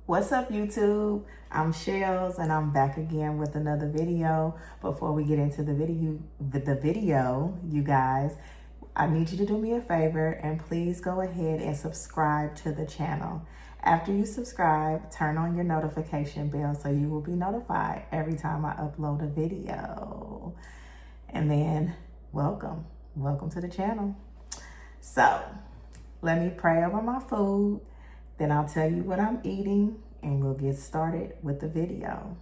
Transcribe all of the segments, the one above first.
What's up, YouTube? I'm Shells and I'm back again with another video. Before we get into the video, you guys, I need you to do me a favor and please go ahead and subscribe to the channel. After you subscribe, turn on your notification bell so you will be notified every time I upload a video. And then welcome to the channel. So let me pray over my food. Then I'll tell you what I'm eating and we'll get started with the video.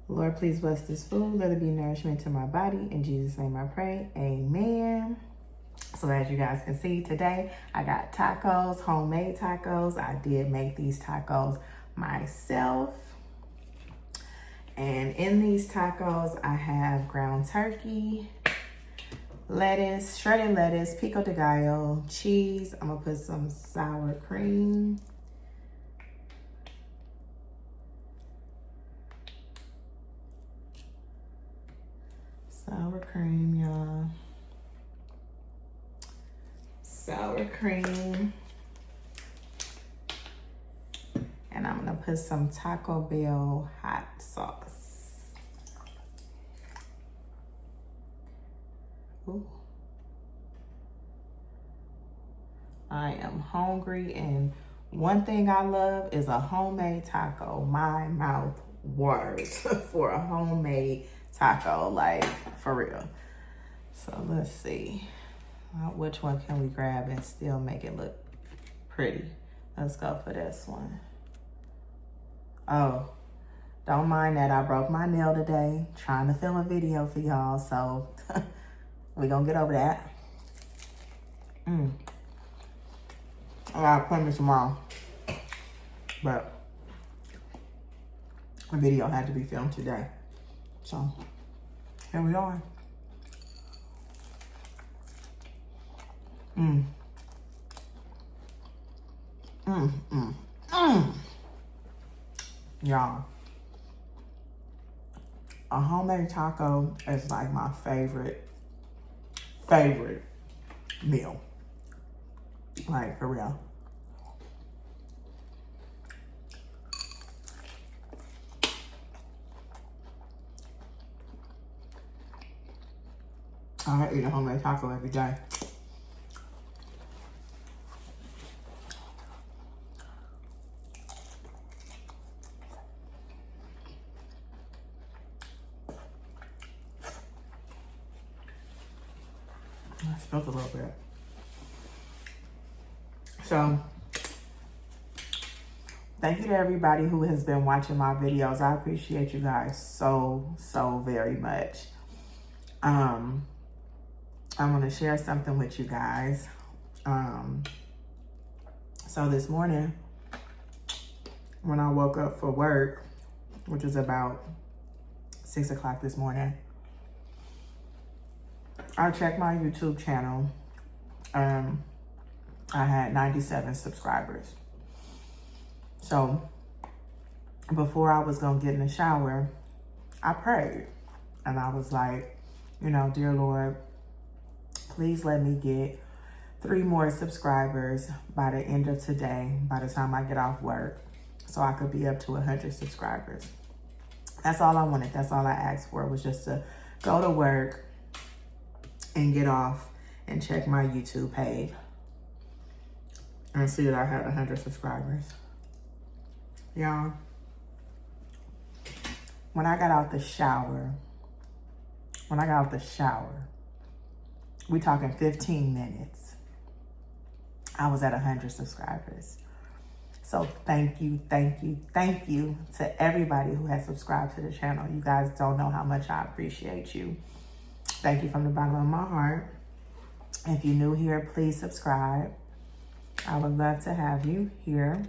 Lord, please bless this food. Let it be nourishment to my body. In Jesus' name I pray, amen. So as you guys can see today, I got tacos, homemade tacos. I did make these tacos myself. And in these tacos, I have ground turkey, lettuce, shredded lettuce, pico de gallo, cheese. I'm gonna put some sour cream. Sour cream, y'all. Sour cream. And I'm gonna put some Taco Bell hot sauce. Ooh. I am hungry, and one thing I love is a homemade taco. My mouth waters for a homemade taco, like for real. So let's see, which one can we grab and still make it look pretty? Let's go for this one. Oh, don't mind that I broke my nail today trying to film a video for y'all, so we're gonna get over that. I got appointments tomorrow, but the video had to be filmed today. So here we are. Y'all, a homemade taco is like my favorite meal. Like, for real. I eat a homemade taco every day. I smoked a little bit. So, thank you to everybody who has been watching my videos. I appreciate you guys so very much. I'm gonna share something with you guys. So this morning, when I woke up for work, which was about 6 o'clock this morning, I checked my YouTube channel. I had 97 subscribers. So before I was gonna get in the shower, I prayed. And I was like, you know, dear Lord, please let me get 3 more subscribers by the end of today, by the time I get off work, so I could be up to 100 subscribers. That's all I wanted. That's all I asked for, was just to go to work and get off and check my YouTube page and see that I had 100 subscribers. Y'all, when I got out the shower, we talking 15 minutes, I was at 100 subscribers. So thank you to everybody who has subscribed to the channel. You guys don't know how much I appreciate you. Thank you from the bottom of my heart. If you're new here, please subscribe. I would love to have you here.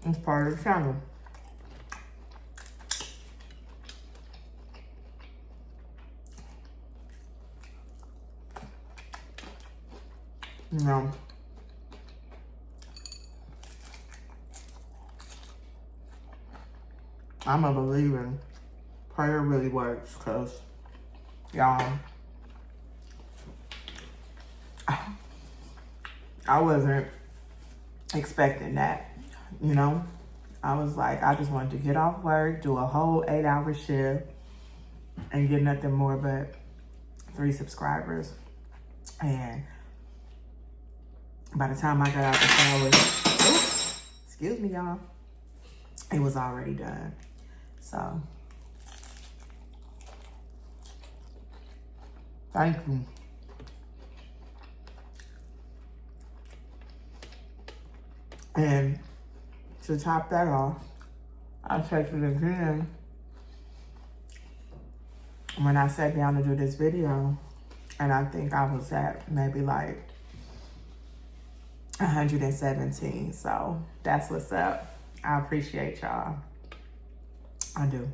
It's part of the channel. You know, I'm a believer. Prayer really works, because y'all, I wasn't expecting that, you know. I was like, I just wanted to get off work, do a whole 8-hour shift, and get nothing more but 3 subscribers. And by the time I got out the shower, excuse me, y'all, it was already done. So, thank you. And to top that off, I checked it again when I sat down to do this video, and I think I was at maybe like 117. So that's what's up. I appreciate y'all. I do.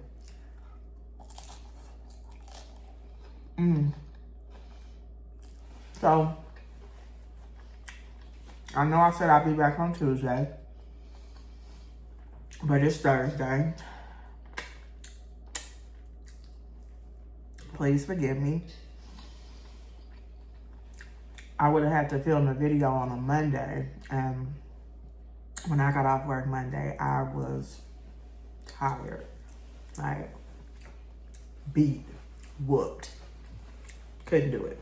So I know I said I'll be back on Tuesday, but it's Thursday. Please forgive me. I would have had to film a video on a Monday, and when I got off work Monday, I was tired, like beat, whooped. Couldn't do it.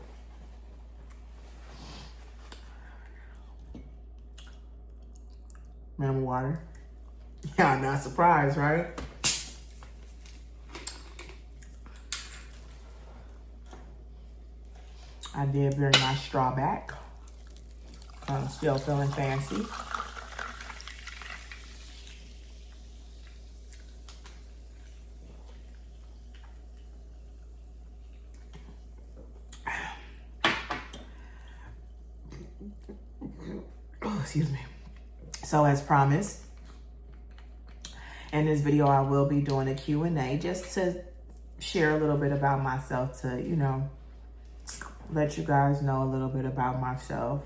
Lemon water. Yeah, I'm not surprised, right? I did bring my straw back. I'm still feeling fancy. Oh, excuse me. So as promised, in this video, I will be doing a Q&A just to share a little bit about myself, to, you know, let you guys know a little bit about myself.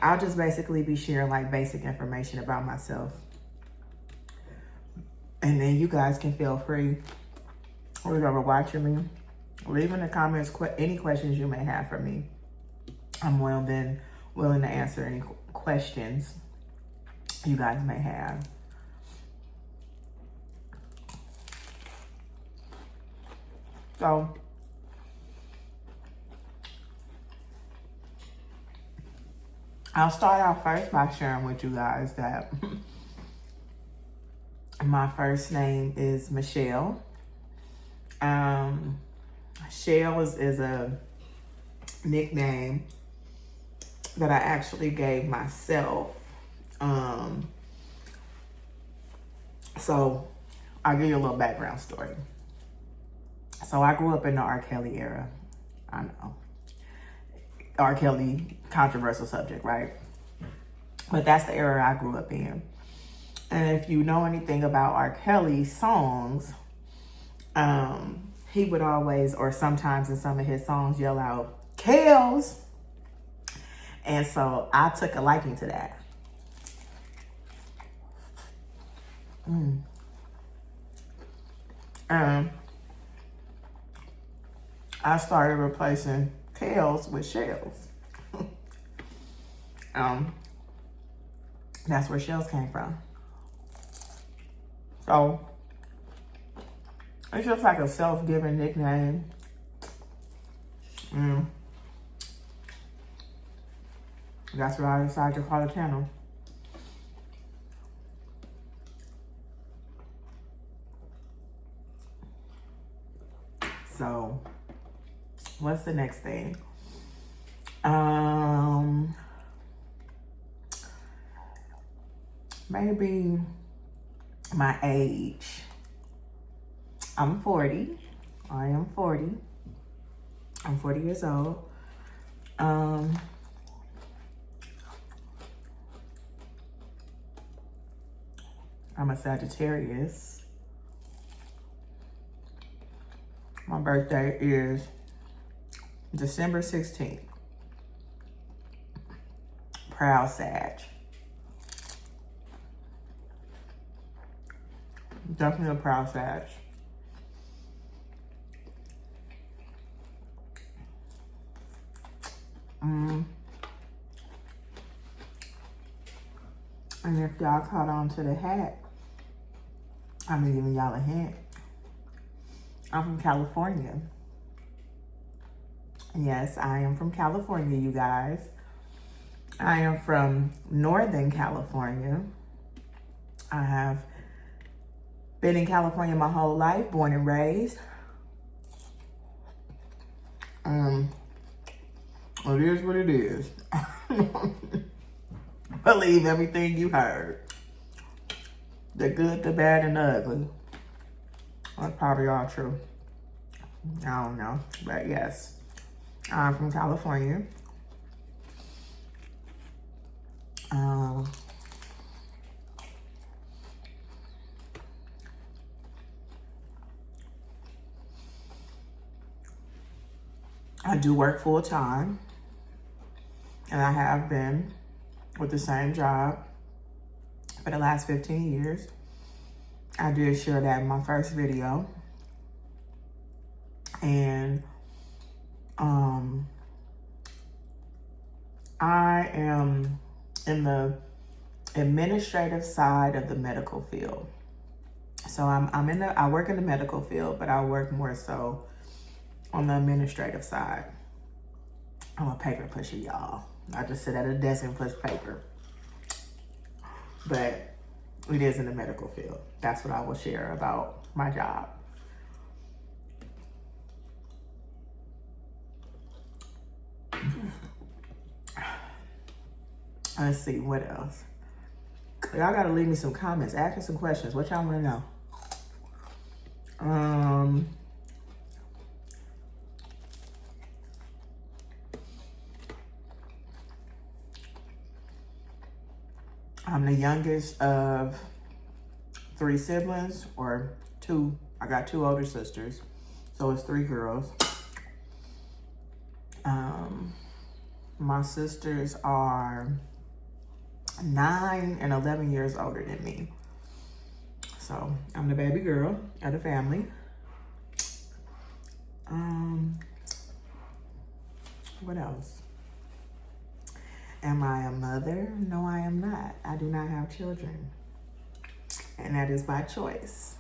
I'll just basically be sharing like basic information about myself. And then you guys can feel free, whoever watching me, leave in the comments any questions you may have for me. I'm willing to answer any questions you guys may have. So, I'll start out first by sharing with you guys that my first name is Michelle. Shell is a nickname that I actually gave myself. So I'll give you a little background story. So I grew up in the R. Kelly era. I know. R. Kelly, controversial subject, right? But that's the era I grew up in. And if you know anything about R. Kelly's songs, he would always, or sometimes in some of his songs, yell out, "Kales." And so I took a liking to that. I started replacing kales with shells. That's where shells came from. So it's just like a self-given nickname. That's what I decided to call the channel. So, what's the next thing? Maybe my age. I'm 40. I am 40. I'm 40 years old. I'm a Sagittarius. My birthday is December 16th. Proud Sag. Definitely a proud Sag. And if y'all caught on to the hat, I'm giving y'all a hint. I'm from California. Yes, I am from California, you guys. I am from Northern California. I have been in California my whole life, born and raised. It is what it is. Believe everything you heard. The good, the bad, and the ugly. That's probably all true. I don't know. But yes, I'm from California. I do work full time, and I have been with the same job for the last 15 years. I did share that in my first video. And I am in the administrative side of the medical field. So I work in the medical field, but I work more so on the administrative side. I'm a paper pusher, y'all. I just sit at a desk and push paper. But it is in the medical field. That's what I will share about my job. Let's see, what else? Y'all gotta leave me some comments. Ask me some questions. What y'all wanna know? I'm the youngest of 3 siblings, or 2. I got 2 older sisters, so it's 3 girls. My sisters are 9 and 11 years older than me. So I'm the baby girl of the family. What else? Am I a mother? No, I am not. I do not have children. And that is by choice.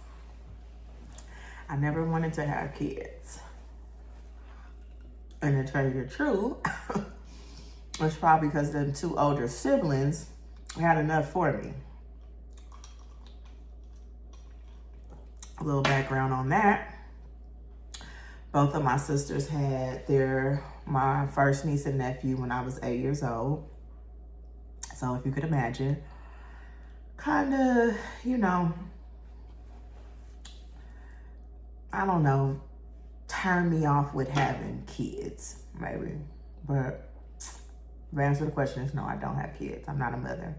I never wanted to have kids. And to tell you the truth, it's probably because the 2 older siblings had enough for me. A little background on that. Both of my sisters had my first niece and nephew when I was 8 years old. So if you could imagine, kind of, I don't know, turn me off with having kids, maybe. But the answer to the question is no, I don't have kids. I'm not a mother.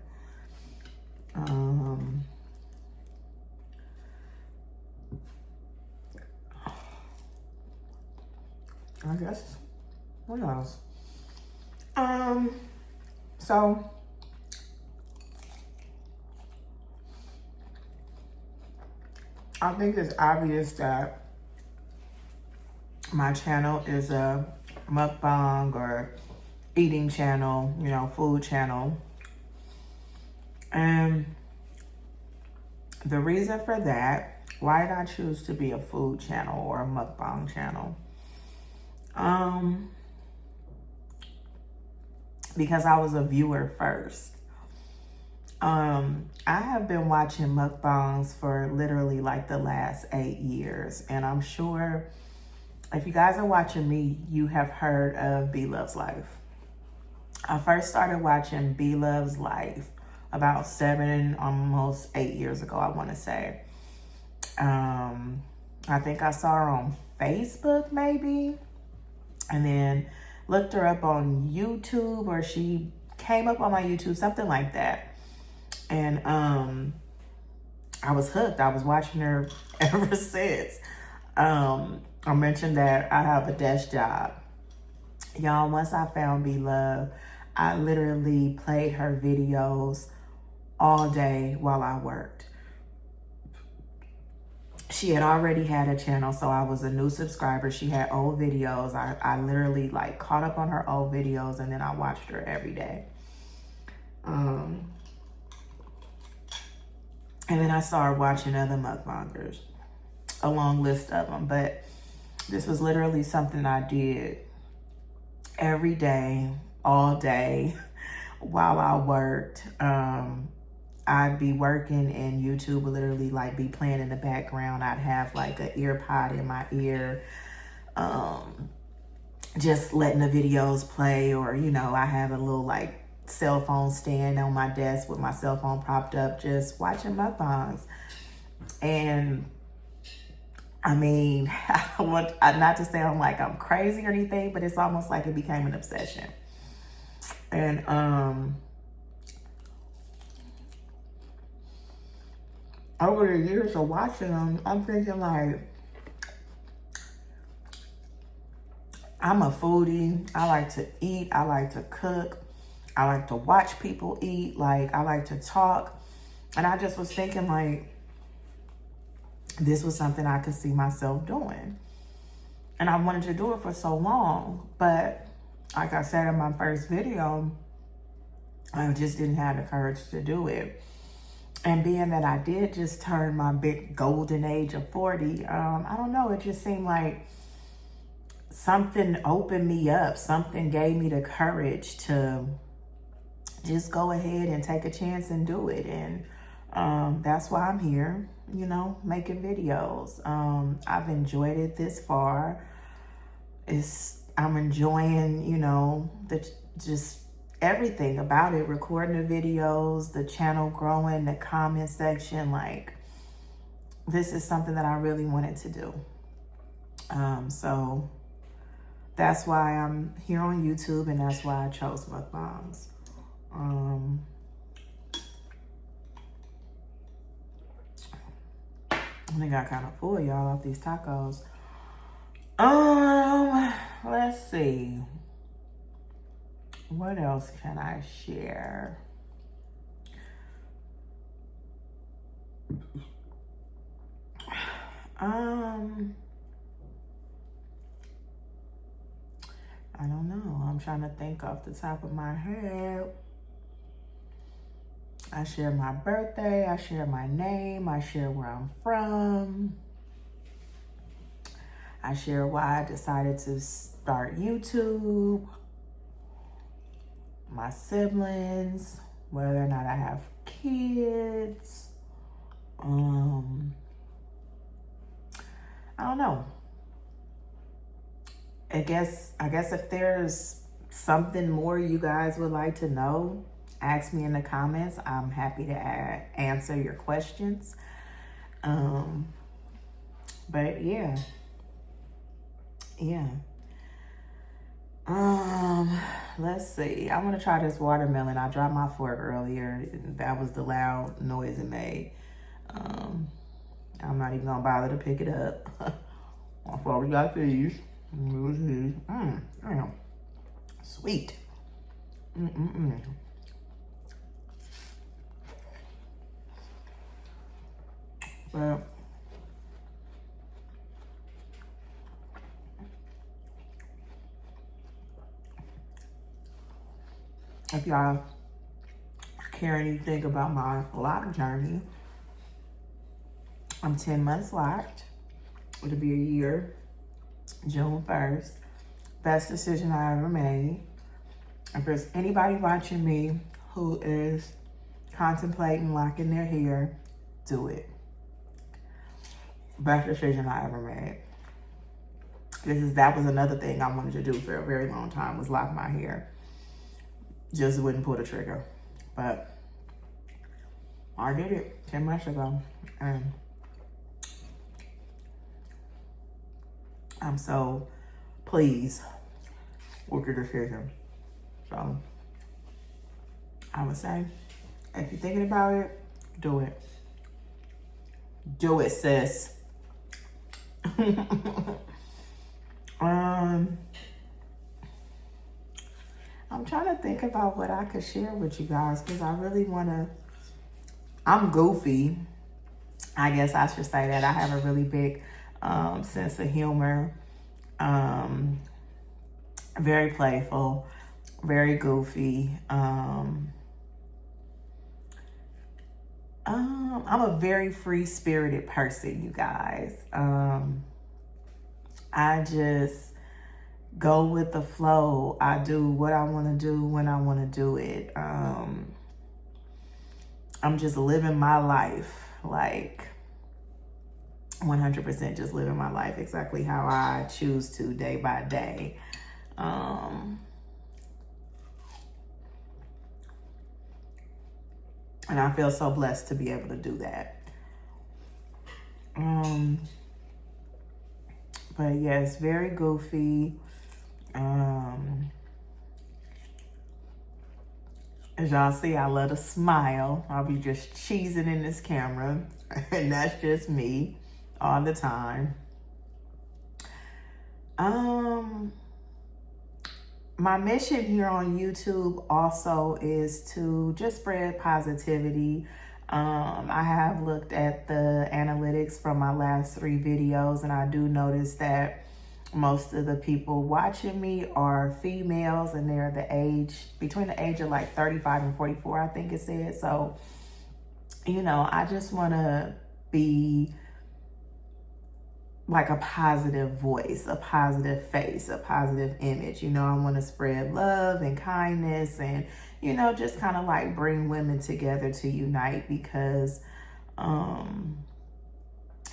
I guess, what else? So, I think it's obvious that my channel is a mukbang or eating channel, food channel. And the reason for that, why did I choose to be a food channel or a mukbang channel? Because I was a viewer first. I have been watching mukbangs for literally like the last 8 years. And I'm sure if you guys are watching me, you have heard of B Loves Life. I first started watching B Loves Life about 7, almost 8 years ago, I want to say. I think I saw her on Facebook maybe. And then looked her up on YouTube, or she came up on my YouTube, something like that. And I was hooked. I was watching her ever since. I mentioned that I have a desk job. Y'all, once I found B Love, I literally played her videos all day while I worked. she had already had a channel, so I was a new subscriber. She had old videos. I literally like caught up on her old videos, and then I watched her every day. And then I started watching other mukbangers, a long list of them. But this was literally something I did every day, all day, while I worked. I'd be working and YouTube would literally like be playing in the background. I'd have like an ear pod in my ear, just letting the videos play, or, you know, I have a little like cell phone stand on my desk with my cell phone propped up, just watching mukbangs. And I mean, I want not to say I'm crazy or anything, but it's almost like it became an obsession. And over the years of watching them, I'm thinking like, I'm a foodie. I like to eat. I like to cook. I like to watch people eat. Like, I like to talk. And I just was thinking like, this was something I could see myself doing. And I wanted to do it for so long. But like I said in my first video, I just didn't have the courage to do it. And being that I did just turn my big golden age of 40, I don't know, it just seemed like something opened me up. Something gave me the courage to just go ahead and take a chance and do it. And that's why I'm here, you know, making videos. I've enjoyed it this far. I'm enjoying, you know, just everything about it, recording the videos, the channel growing, the comment section. Like, this is something that I really wanted to do. So that's why I'm here on YouTube, and that's why I chose mukbangs. I think I kind of full, y'all, off these tacos. Let's see. What else can I share? I don't know. I'm trying to think off the top of my head. I share my birthday. I share my name. I share where I'm from. I share why I decided to start YouTube. My siblings, whether or not I have kids. I don't know. I guess if there's something more you guys would like to know, ask me in the comments. I'm happy to answer your questions. But yeah. Let's see. I want to try this watermelon. I dropped my fork earlier. That was the loud noise it made. I'm not even gonna bother to pick it up. I've already got these. Damn. Sweet. But if y'all care anything about my lock journey, I'm 10 months locked. It'll be a year, June 1st. Best decision I ever made. If there's anybody watching me who is contemplating locking their hair, do it. Best decision I ever made. That was another thing I wanted to do for a very long time, was lock my hair. Just wouldn't pull the trigger. But I did it 10 months ago. And I'm so pleased with your decision. So I would say, if you're thinking about it, do it. Do it, sis. I'm trying to think about what I could share with you guys, because I really want to. I'm goofy. I guess I should say that I have a really big sense of humor. Very playful, very goofy. I'm a very free-spirited person, you guys. I just go with the flow. I do what I want to do when I want to do it. I'm just living my life, like 100% just living my life exactly how I choose to, day by day. And I feel so blessed to be able to do that. But yeah, it's very goofy. As y'all see, I love to smile. I'll be just cheesing in this camera. And that's just me all the time. My mission here on YouTube also is to just spread positivity. I have looked at the analytics from my last 3 videos, and I do notice that most of the people watching me are females, and they're between the age of like 35 and 44, I think it said. So, you know, I just want to be like a positive voice, a positive face, a positive image. You know, I want to spread love and kindness and, you know, just kind of like bring women together to unite because, I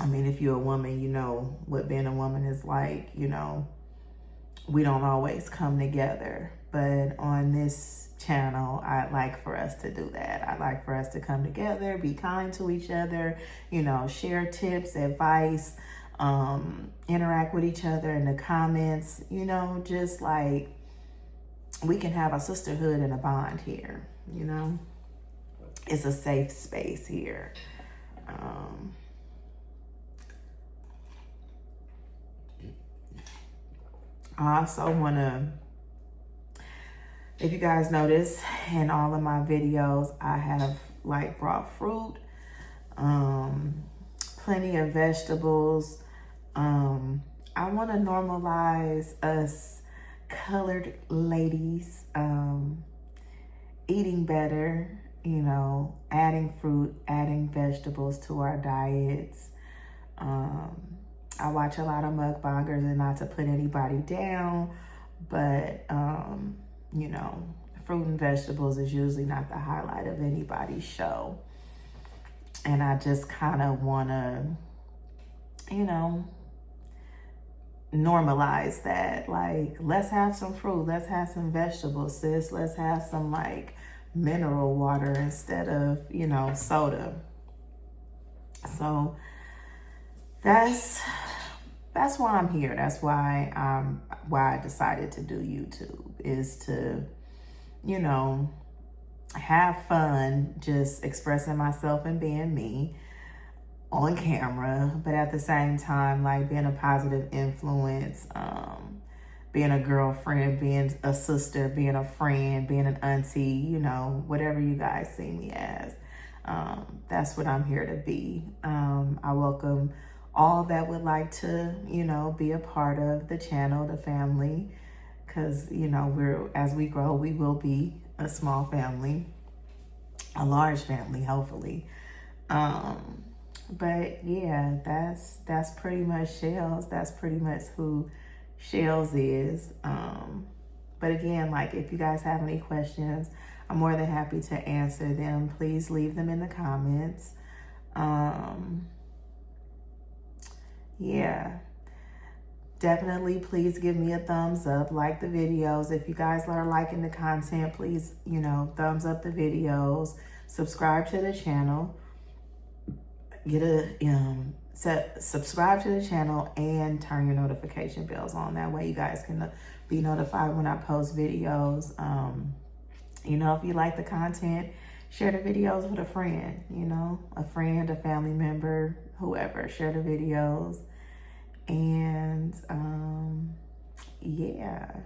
mean, if you're a woman, you know what being a woman is like. You know, we don't always come together. But on this channel, I'd like for us to do that. I'd like for us to come together, be kind to each other, you know, share tips, advice, interact with each other in the comments, you know, just like we can have a sisterhood and a bond here, you know. It's a safe space here. I also want to, if you guys notice, in all of my videos, I have like brought fruit, plenty of vegetables. I want to normalize us colored ladies eating better, you know, adding fruit, adding vegetables to our diets. I watch a lot of mukbangers, and not to put anybody down, but, you know, fruit and vegetables is usually not the highlight of anybody's show. And I just kind of want to, you know, normalize that. Like, let's have some fruit. Let's have some vegetables, sis. Let's have some, like, mineral water instead of, you know, soda. So that's why I'm here. That's why I decided to do YouTube, is to, you know, have fun just expressing myself and being me on camera, but at the same time, like, being a positive influence, being a girlfriend, being a sister, being a friend, being an auntie, you know, whatever you guys see me as. That's what I'm here to be. I welcome all that would like to, you know, be a part of the channel, the family, because, you know, as we grow, we will be a small family, a large family, hopefully. But yeah, that's pretty much Shells. That's pretty much who Shells is. But again, like, if you guys have any questions, I'm more than happy to answer them. Please leave them in the comments. Yeah, definitely please give me a thumbs up, like the videos. If you guys are liking the content, please, you know, thumbs up the videos, subscribe to the channel, subscribe to the channel, and turn your notification bells on. That way you guys can be notified when I post videos. You know, if you like the content, share the videos with a friend, you know, a friend, a family member, whoever. Share the videos. And yeah,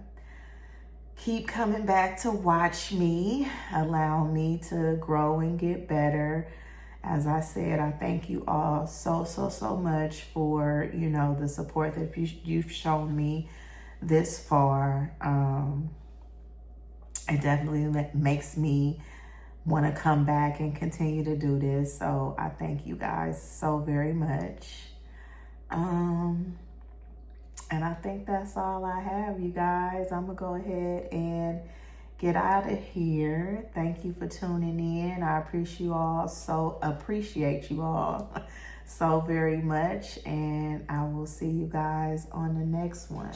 keep coming back to watch me. Allow me to grow and get better. As I said, I thank you all so much for, you know, the support that you've shown me this far. It definitely makes me want to come back and continue to do this. So I thank you guys so very much. And I think that's all I have, you guys. I'm gonna go ahead and get out of here. Thank you for tuning in. I appreciate you all so very much, and I will see you guys on the next one.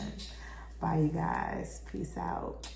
Bye, you guys. Peace out.